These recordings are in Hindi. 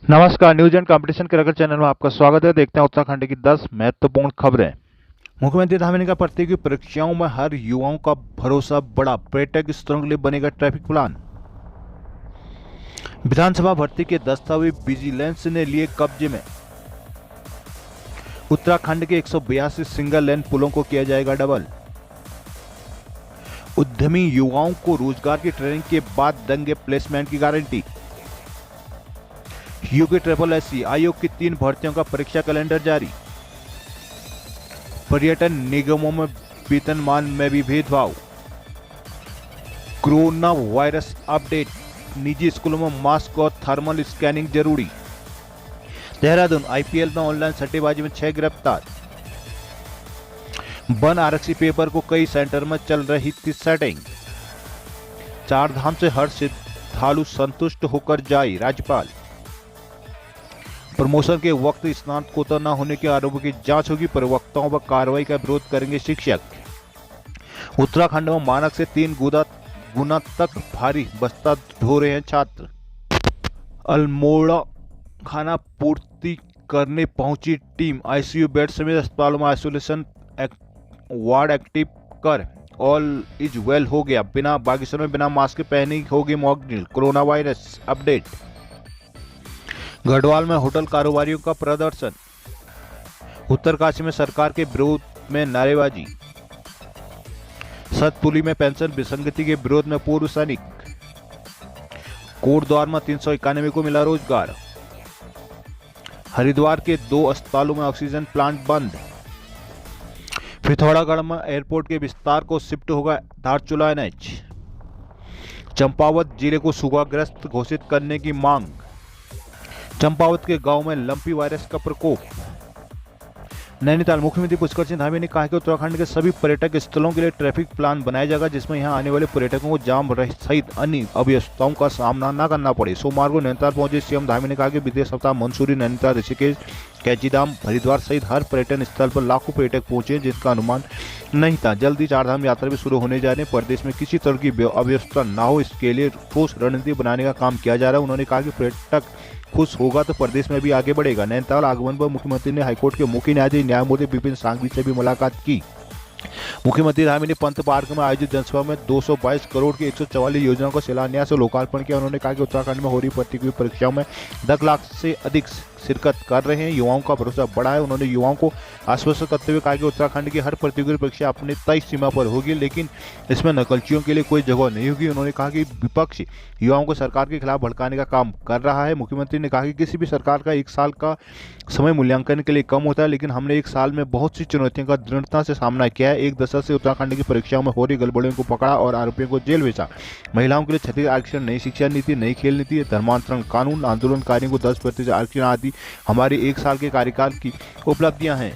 नमस्कार, न्यूज एंड कंपटीशन के रगड़ चैनल में आपका स्वागत है। देखते हैं उत्तराखंड की 10 महत्वपूर्ण खबरें। मुख्यमंत्री धामी ने कहा, प्रतियोगी परीक्षाओं में हर युवाओं का भरोसा बढ़ा, पर्यटक स्थलों के लिए बनेगा ट्रैफिक प्लान। विधानसभा भर्ती के दस्तावेज विजिलेंस ने लिए कब्जे में। उत्तराखंड के 182 सिंगल लेन पुलों को किया जाएगा डबल। उद्यमी युवाओं को रोजगार की ट्रेनिंग के बाद देंगे प्लेसमेंट की गारंटी। यूके ट्रिपल एससी आयोग की 3 भर्तियों का परीक्षा कैलेंडर जारी। पर्यटन निगमों में वेतनमान में भी भेदभाव। कोरोना वायरस अपडेट, निजी स्कूलों में मास्क और थर्मल स्कैनिंग जरूरी। देहरादून, आईपीएल में ऑनलाइन सट्टेबाजी में 6 गिरफ्तार। वन आरक्षी पेपर को कई सेंटर में चल रही थी सेटिंग। चार धाम से हर श्रद्धालु संतुष्ट होकर जाए, राज्यपाल। प्रमोशन के वक्त स्नातकोत्तर न होने के आरोपों की जांच होगी, प्रवक्ताओं पर कार्रवाई का विरोध करेंगे शिक्षक। उत्तराखंड में मानक से 3 गुना तक भारी बस्ता ढो रहे हैं छात्र। अल्मोड़ा खाना पूर्ति करने पहुंची टीम, आईसीयू बेड समेत अस्पतालों में आइसोलेशन वार्ड एक्टिव कर ऑल इज वेल हो गया। बागेश्वर में बिना मास्क पहने होगी mock drill. Corona virus update. Garhwal में होटल कारोबारियों का प्रदर्शन। उत्तरकाशी में सरकार के विरोध में नारेबाजी। सतपुली में पेंशन विसंगति के विरोध में पूर्व सैनिक। कोटद्वार में 391 को मिला रोजगार। हरिद्वार के 2 अस्पतालों में ऑक्सीजन प्लांट बंद। पिथौरागढ़ में एयरपोर्ट के विस्तार को शिफ्ट होगा धारचूला एनएच। चंपावत जिले को सूखाग्रस्त घोषित करने की मांग। चंपावत के गांव में लंपी वायरस का प्रकोप। नैनीताल, मुख्यमंत्री पुष्कर सिंह धामी ने कहा कि उत्तराखंड के सभी पर्यटक स्थलों के लिए ट्रैफिक प्लान बनाया जाएगा, जिसमें यहां आने वाले पर्यटकों को जाम सहित अन्य अव्यवस्थाओं का सामना न करना पड़े। सोमवार को नैनीताल पहुंचे सीएम धामी ने कहा कि बीते सप्ताह मंसूरी, नैनीताल, ऋषिकेश, कैचीधाम, हरिद्वार सहित हर पर्यटन स्थल पर लाखों पर्यटक पहुंचे, जिसका अनुमान नहीं था। जल्दी 4 धाम यात्रा भी शुरू होने जा रहे हैं। प्रदेश में किसी तरह की अव्यवस्था न हो, इसके लिए ठोस रणनीति बनाने का काम किया जा रहा है। उन्होंने कहा कि पर्यटक खुश होगा तो प्रदेश में भी आगे बढ़ेगा। नैनीताल आगमन पर मुख्यमंत्री ने हाईकोर्ट के मुख्य न्यायाधीश न्यायमूर्ति विपिन सांघवी से भी मुलाकात की। मुख्यमंत्री धामी ने पंत पार्क में आयोजित जनसभा में 222 करोड़ की 144 योजनाओं का शिलान्यास और लोकार्पण किया। उन्होंने कहा कि उत्तराखंड में हो रही प्रतियोगी परीक्षाओं में 10 लाख से अधिक शिरकत कर रहे हैं, युवाओं का भरोसा बढ़ा है। उन्होंने युवाओं को आश्वस्त करते हुए कहा कि उत्तराखंड की हर प्रतियोगी परीक्षा अपने तय सीमा पर होगी, लेकिन इसमें नकलचियों के लिए कोई जगह नहीं होगी। उन्होंने कहा कि विपक्ष युवाओं को सरकार के खिलाफ भड़काने का काम कर रहा है। मुख्यमंत्री ने कहा कि किसी भी सरकार का 1 साल का समय मूल्यांकन के लिए कम होता है, लेकिन हमने 1 साल में बहुत सी चुनौतियों का दृढ़ता से सामना किया है। 1 दशक से उत्तराखंड की परीक्षाओं में हो रही गड़बड़ियों को पकड़ा और आरोपियों को जेल भेजा। महिलाओं के लिए 36 आरक्षण, नई शिक्षा नीति, नई खेल नीति, धर्मांतरण कानून, आंदोलनकारियों को 10% आरक्षण आदि हमारे 1 साल के कार्यकाल की उपलब्धियां हैं।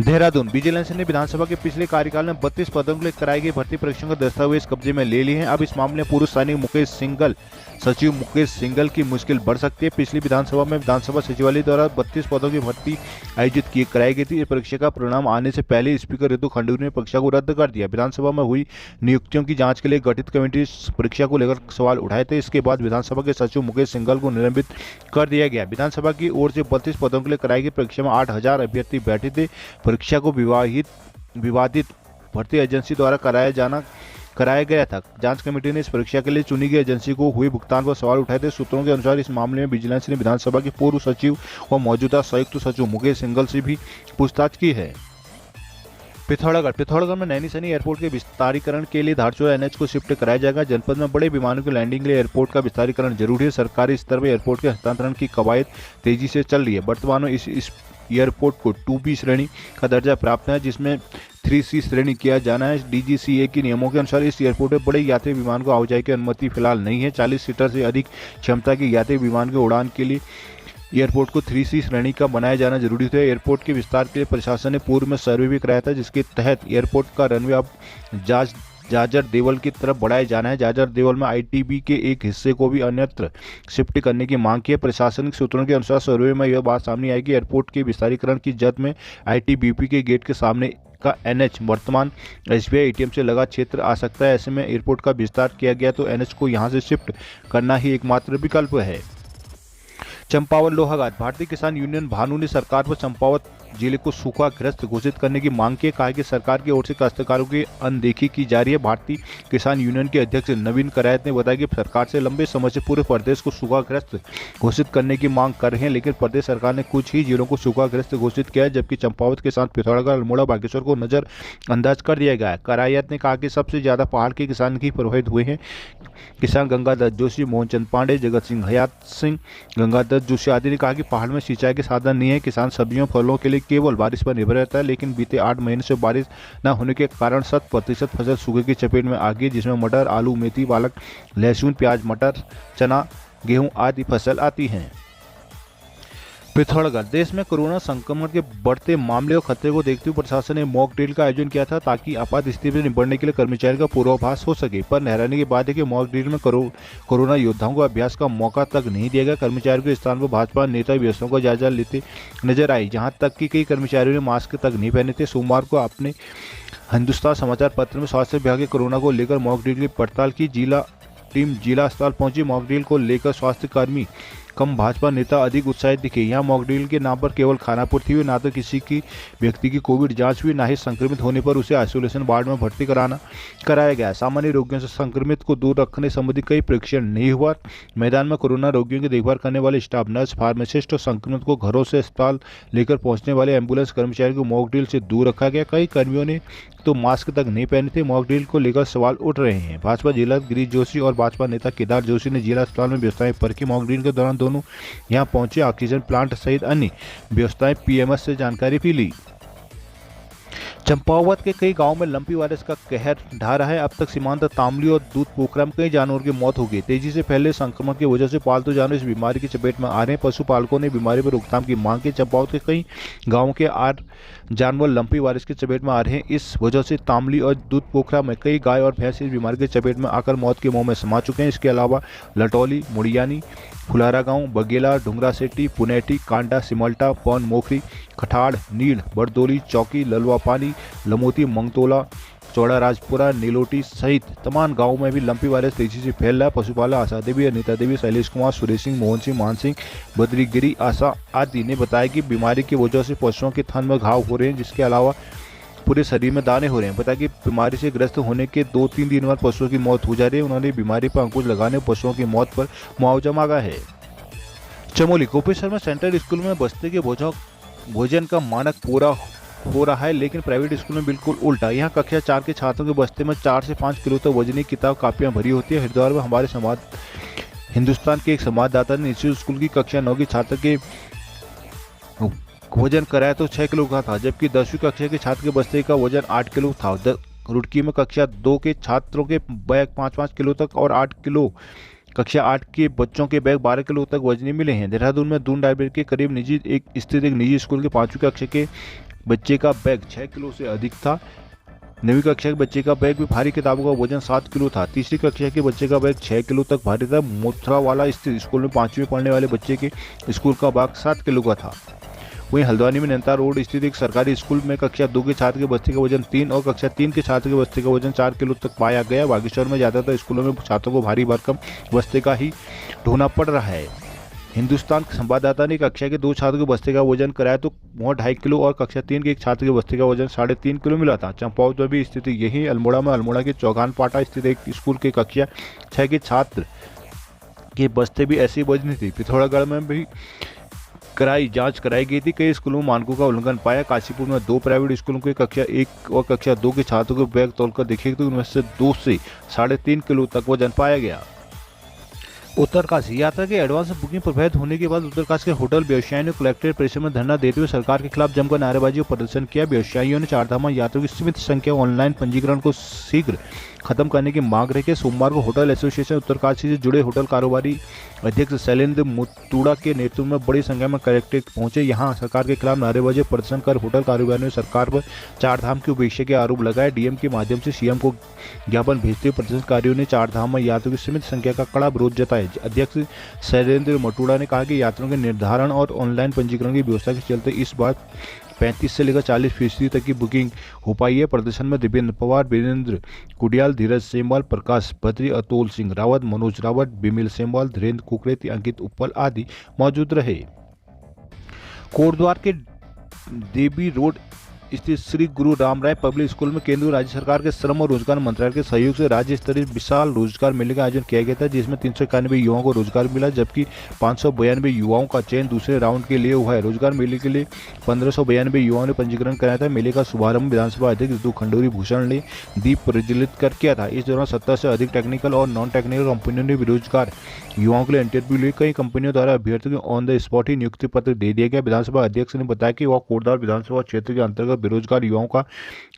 देहरादून, विजिलेंस ने विधानसभा के पिछले कार्यकाल में 32 पदों के लिए कराई गई भर्ती परीक्षाओं के दस्तावेज कब्जे में ले लिए हैं। अब इस मामले में पूर्व सैनिक सचिव मुकेश सिंघल की मुश्किल बढ़ सकती है। पिछली विधानसभा में विधानसभा सचिवालय द्वारा 32 पदों की भर्ती आयोजित कराई गई थी। इस परीक्षा का परिणाम आने से पहले स्पीकर ऋतु खंडूरी ने परीक्षा को रद्द कर दिया। विधानसभा में हुई नियुक्तियों की जांच के लिए गठित कमेटी परीक्षा को लेकर सवाल उठाए थे। इसके बाद विधानसभा के सचिव मुकेश सिंघल को निलंबित कर दिया गया। विधानसभा की ओर से 32 पदों के लिए कराई गई परीक्षा में 8000 अभ्यर्थी बैठे थे। परीक्षा को विवादित भर्ती एजेंसी द्वारा कराया गया था। जांच कमेटी ने इस परीक्षा के लिए चुनी गई एजेंसी को हुए भुगतान पर सवाल उठाए थे। सूत्रों के अनुसार इस मामले में विजिलेंस ने विधानसभा के पूर्व सचिव और मौजूदा संयुक्त सचिव मुकेश सिंघल से भी पूछताछ की है। पिथौरागढ़ में नैनीसैनी एयरपोर्ट के विस्तारीकरण के लिए धारचूला एनएच को शिफ्ट कराया जाएगा। जनपद में बड़े विमानों की लैंडिंग के लिए एयरपोर्ट का विस्तारीकरण जरूरी है। सरकारी स्तर पर एयरपोर्ट के हस्तांतरण की कवायद तेजी से चल रही है। वर्तमान में इस एयरपोर्ट को 2B श्रेणी का दर्जा प्राप्त है, जिसमें 3C श्रेणी किया जाना है। DGCA के नियमों के अनुसार इस एयरपोर्ट में बड़े यात्री विमान को आवाजाही की अनुमति फिलहाल नहीं है। 40 सीटर से अधिक क्षमता के यात्री विमान के उड़ान के लिए एयरपोर्ट को 3C श्रेणी का बनाया जाना जरूरी था। एयरपोर्ट के विस्तार के लिए प्रशासन ने पूर्व में सर्वे भी कराया था, जिसके तहत एयरपोर्ट का रनवे अब जाजर देवल की तरफ बढ़ाया जाना है। जाजर देवल में ITB के एक हिस्से को भी अन्यत्र शिफ्ट करने की मांग की है। प्रशासनिक सूत्रों के अनुसार सर्वे में यह बात सामने आई कि एयरपोर्ट के विस्तारीकरण की जद में ITBP के गेट के सामने का NH वर्तमान SBI ATM से लगा क्षेत्र आ सकता है। ऐसे में एयरपोर्ट का विस्तार किया गया तो NH को यहां से शिफ्ट करना ही एकमात्र विकल्प है। चंपावत लोहाघाट। भारतीय किसान यूनियन भानु ने सरकार पर चंपावत जिले को सूखाग्रस्त घोषित करने की मांग की। कहा कि सरकार की ओर से काश्तकारों की अनदेखी की जा रही है। भारतीय किसान यूनियन के अध्यक्ष नवीन करायत ने बताया कि सरकार से लंबे समय से पूरे प्रदेश को सूखाग्रस्त घोषित करने की मांग कर रहे हैं, लेकिन प्रदेश सरकार ने कुछ ही जिलों को सूखाग्रस्त घोषित किया है, जबकि चंपावत के साथ पिथौरागढ़, अल्मोड़ा, बागेश्वर को नजरअंदाज कर दिया गया है। करायत ने कहा कि सबसे ज्यादा पहाड़ के किसान ही प्रभावित हुए हैं। किसान गंगादत्त जोशी, मोहनचंद पांडे, जगत सिंह हयात सिंह, गंगादत्त जोशी आदि ने कहा कि पहाड़ में सिंचाई के साधन नहीं है। किसान सब्जियों फलों के लिए केवल बारिश पर निर्भर रहता है, लेकिन बीते 8 महीने से बारिश न होने के कारण 100% फसल सूखे की चपेट में आ गई, जिसमें मटर, आलू, मेथी, पालक, लहसुन, प्याज, मटर, चना, गेहूं आदि फसल आती हैं। पिथौरागढ़। देश में कोरोना संक्रमण के बढ़ते मामले और खतरे को देखते हुए प्रशासन ने मॉक ड्रिल का आयोजन किया था, ताकि आपात स्थिति से निपटने के लिए कर्मचारियों का पूर्वाभास हो सके। पर हैरानी की बात है कि मॉक ड्रिल में कोरोना योद्धाओं को अभ्यास का मौका तक नहीं दिया गया। कर्मचारियों के स्थान पर भाजपा नेता व्यवस्थाओं का जायजा लेते नजर आए, जहां तक कि कई कर्मचारियों ने मास्क तक नहीं पहने थे। सोमवार को अपने हिंदुस्तान समाचार पत्र में स्वास्थ्य विभाग के कोरोना को लेकर मॉक ड्रिल की पड़ताल की। टीम जिला अस्पताल पहुंची। मॉक ड्रिल को लेकर स्वास्थ्य कर्मी कम भाजपा नेता अधिक उत्साहित दिखे। यहाँ मॉक ड्रिल के नाम पर केवल खानापूर्ति हुई, ना तो किसी की व्यक्ति की कोविड जांच हुई, ना ही संक्रमित होने पर उसे आइसोलेशन वार्ड में भर्ती कराया गया। सामान्य रोगियों से संक्रमित को दूर रखने संबंधी कई परीक्षण नहीं हुआ। मैदान में कोरोना रोगियों की देखभाल करने वाले स्टाफ नर्स, फार्मासिस्ट और संक्रमित को घरों से अस्पताल लेकर पहुंचने वाले एम्बुलेंस कर्मचारियों को मॉक ड्रिल से दूर रखा गया। कई कर्मियों ने तो मास्क तक नहीं पहने थे। मॉक ड्रिल को लेकर सवाल उठ रहे हैं। भाजपा जिला गिरीश जोशी और भाजपा नेता केदार जोशी ने जिला अस्पताल में व्यवस्थाएं परखी। मॉक ड्रिल के दौरान दोनों यहां पहुंचे ऑक्सीजन प्लांट सहित अन्य व्यवस्थाएं पीएमएस से जानकारी भी ली। चंपावत के कई गांवों में लंपी वायरस का कहर ढा रहा है। अब तक सीमांत तामली और दूध पोखरा में कई जानवरों की मौत हो गई। तेजी से फैले संक्रमण की वजह से पालतू जानवर इस बीमारी की चपेट में आ रहे हैं। पशुपालकों ने बीमारी पर रोकथाम की मांग की। चंपावत के कई गांवों के 8 जानवर लंपी वायरस की चपेट में आ रहे हैं। इस वजह से तामली और दूध पोखरा में कई गाय और भैंस इस बीमारी की चपेट में आकर मौत के मुंह में समा चुके हैं। इसके अलावा लटौली, मुड़ियानी, फुलारा गांव, बगेला, डुंगरा सेठी, पुनेटी, कांडा, सिमल्टा, पौन मोखरी, खठाड़, नील, बरदोली, चौकी, ललवा पानी, लमोती, मंगतोला, चौड़ा राजपुरा, नीलोटी सहित तमाम गांवों में भी लंपी वायरस तेजी से फैल रहा है। पशुपालक आशा देवी, अनिता देवी, शैलेश कुमार, सुरेश सिंह, मोहन सिंह, मान सिंह, बद्रीगिरी आशा आदि ने बताया कि बीमारी की वजह से पशुओं के थन में घाव हो रहे हैं, जिसके अलावा पूरे शरीर में दाने हो रहे हैं। बताया कि बीमारी से ग्रस्त होने के 2-3 दिन बाद पशुओं की मौत हो जा रही है। उन्होंने बीमारी पर अंकुश लगाने पशुओं की मौत पर मुआवजा मांगा है। चमोली गोपेश्वर में सेंट्रल स्कूल में बस्ते के भोजन का मानक पूरा हो रहा है, लेकिन प्राइवेट स्कूल में बिल्कुल उल्टा। यहाँ कक्षा 4 के छात्रों के बस्ते में 4 से 5 किलो तक वजनी किताब कापियां भरी होती है। हरिद्वार में हमारे हिंदुस्तान के एक संवाददाता ने निजी स्कूल की कक्षा 9 के छात्र के वजन कराया तो 6 किलो का था, जबकि 10वीं कक्षा के छात्र के बस्ते का वजन 8 किलो था। रुड़की में कक्षा 2 के छात्रों के बैग 5-5 किलो तक और 8 किलो कक्षा 8 के बच्चों के बैग 12 किलो तक वजनी मिले हैं। देहरादून में दून लाइब्रेरी के करीब स्थित एक निजी स्कूल के 5वीं कक्षा के बच्चे का बैग 6 किलो से अधिक था। 9वीं कक्षा के बच्चे का बैग भी भारी किताबों का वजन 7 किलो था। तीसरी कक्षा के बच्चे का बैग 6 किलो तक भारी था। मोथरावाला स्थित स्कूल में 5वीं पढ़ने वाले बच्चे के स्कूल का बैग 7 किलो का था। वहीं हल्द्वानी में नैनीताल रोड स्थित एक सरकारी स्कूल में कक्षा 2 के छात्र के बस्ते का वजन 3 और कक्षा 3 के छात्र के बस्ते का वजन 4 किलो तक पाया गया। बागेश्वर में ज़्यादातर स्कूलों में छात्रों को भारी भरकम बस्ते का ही ढोना पड़ रहा है। हिंदुस्तान के संवाददाता ने कक्षा के 2 छात्रों के बस्ते का वजन कराया तो वहाँ 2.5 किलो और कक्षा 3 के एक छात्र के बस्ते का वजन 3.5 किलो मिला था। चंपावत में भी स्थिति यही। अल्मोड़ा में अल्मोड़ा के चौगान पाटा स्थित एक स्कूल के कक्षा 6 के छात्र के बस्ते भी ऐसी वजनी थी। पिथौरागढ़ में भी जांच कराई गई थी। कई स्कूलों में मानकों का उल्लंघन पाया। काशीपुर में 2 प्राइवेट स्कूलों के कक्षा 1 और कक्षा 2 के छात्रों को बैग तोलकर देखे तो उनमें से 2 से 3.5 किलो तक वजन पाया गया। उत्तरकाशी यात्रा के एडवांस बुकिंग प्रभावित होने के बाद उत्तरकाशी के होटल व्यवसायियों ने कलेक्ट्रेट परिसर में धरना देते हुए सरकार के खिलाफ जमकर नारेबाजी और प्रदर्शन किया। व्यवसायियों ने चारधाम यात्रियों की सीमित संख्या ऑनलाइन पंजीकरण को शीघ्र खत्म करने की मांग रखी है। सोमवार को होटल एसोसिएशन उत्तरकाशी से जुड़े होटल कारोबारी अध्यक्ष शैलेंद्र मुतुड़ा के नेतृत्व में बड़ी संख्या में कलेक्ट्रेट पहुंचे। यहां सरकार के खिलाफ नारेबाजी प्रदर्शन कर होटल कारोबारियों ने सरकार पर चारधाम की उपेक्षा के आरोप लगाए। डीएम के माध्यम से सीएम को ज्ञापन भेजते हुए प्रदर्शनकारियों ने चारधाम में यात्रियों की सीमित संख्या का कड़ा विरोध जताया। अध्यक्ष शैलेंद्र मुतुड़ा ने कहा कि यात्रियों के निर्धारण और ऑनलाइन पंजीकरण की व्यवस्था के चलते इस बार 35 से लेकर 40% तक की बुकिंग हो पाई है। प्रदर्शन में दिव्येंद्र पवार, वीरेंद्र कुडियाल, धीरज सेमवाल, प्रकाश भत्री, अतुल सिंह रावत, मनोज रावत, बिमिल सेमवाल, धीरेन्द्र कुकरेती, अंकित उप्पल आदि मौजूद रहे। कोटद्वार के देवी रोड स्थित श्री गुरु रामराय पब्लिक स्कूल में केंद्र और राज्य सरकार के श्रम और रोजगार मंत्रालय के सहयोग से राज्य स्तरीय विशाल रोजगार मेले का आयोजन किया गया था, जिसमें 391 युवाओं को रोजगार मिला, जबकि 592 युवाओं का चयन दूसरे राउंड के लिए हुआ है। रोजगार मेले के लिए 1592 युवाओं ने पंजीकरण कराया था। मेले का शुभारंभ विधानसभा अध्यक्ष ऋतु खंडूरी भूषण ने दीप प्रज्वलित कर किया था। इस दौरान 70 से अधिक टेक्निकल और नॉन टेक्निकल कंपनियों ने बेरोजगार युवाओं के लिए इंटरव्यू लिए। कई कंपनियों द्वारा अभ्यर्थियों को ऑन द स्पॉट ही नियुक्ति पत्र दे दिया गया। विधानसभा अध्यक्ष ने बताया कि वह कोटद्वार विधानसभा क्षेत्र के अंतर्गत बेरोजगार युवाओं का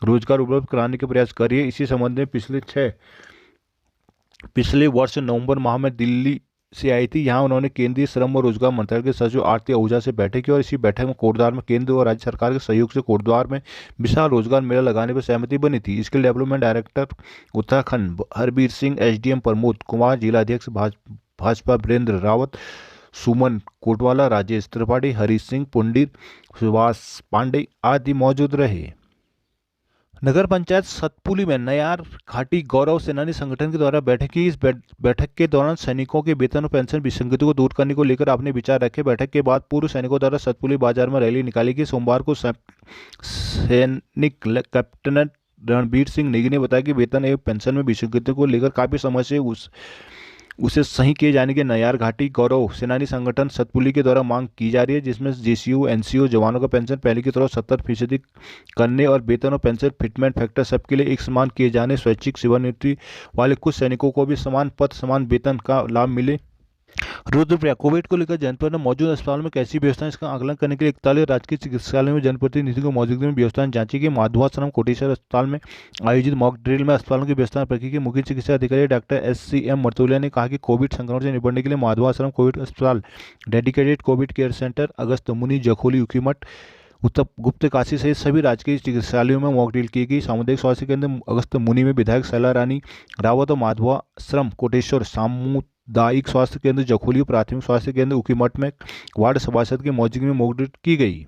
रोजगार उपलब्ध कराने के प्रयास कर रही है। इसी संबंध में पिछले वर्ष नवंबर माह में दिल्ली से आई थी। यहां उन्होंने केंद्रीय श्रम और रोजगार मंत्रालय के सचिव आरती आहूजा से बैठक की और इसी बैठक में कोटद्वार में केंद्र और राज्य सरकार के सहयोग से कोटद्वार में विशाल रोजगार मेला लगाने पर सहमति बनी थी। Skill development director Uttarakhand Harbir Singh, SDM Pramod Kumar, जिला अध्यक्ष भाजपा वीरेंद्र रावत, सुमन कोटवाला, राजेश त्रिपाठी, हरीश सिंह पुंडिर, सुभाष पांडे आदि मौजूद रहे। नगर पंचायत सतपुली में नयार घाटी गौरव सेनानी संगठन के द्वारा बैठक की। इस बैठक के दौरान सैनिकों के वेतन और पेंशन विसंगति को दूर करने को लेकर अपने विचार रखे। बैठक के बाद पूर्व सैनिकों द्वारा सतपुली बाजार में रैली निकाली गई। सोमवार को सैनिक कैप्टन रणबीर सिंह नेगी ने बताया कि वेतन एवं पेंशन में विसंगति को लेकर काफी समस्या उसे सही किए जाने के नयार घाटी गौरव सेनानी संगठन सतपुली के द्वारा मांग की जा रही है, जिसमें जेसीयू एनसीओ जवानों का पेंशन पहले की तरह 70% करने और वेतन और पेंशन फिटमेंट फैक्टर सबके लिए एक समान किए जाने, स्वैच्छिक सेवानिवृत्ति वाले कुछ सैनिकों को भी समान पद समान वेतन का लाभ मिले। रुद्रप्रयाग कोविड को लेकर जनपद में मौजूद अस्पतालों में कैसी व्यवस्था है, इसका आकलन करने के लिए 41 राजकीय चिकित्सालयों में जनप्रतिनिधियों की मौजूदगी में व्यवस्था जांची गई। माधवाश्रम कोटेश्वर अस्पताल में आयोजित मॉक ड्रिल में अस्पतालों की व्यवस्था पर के मुख्य चिकित्सा अधिकारी डॉक्टर SCM मर्तोलिया ने कहा कि कोविड संक्रमण से निपटने के लिए माधवाश्रम कोविड अस्पताल, डेडिकेटेड कोविड केयर सेंटर, अगस्त मुनि, जखोली, उखीमठ, उत्तर गुप्त काशी सहित सभी राजकीय चिकित्सालयों में मॉक ड्रिल की गई। सामुदायिक स्वास्थ्य केंद्र अगस्त मुनि में विधायक शैला रानी रावत और माधवाश्रम कोटेश्वर सामुदायिक स्वास्थ्य केंद्र जखोली, प्राथमिक स्वास्थ्य केंद्र उखीमठ में वार्ड सभासद की मौजूदगी में मॉक ड्रिल की गई।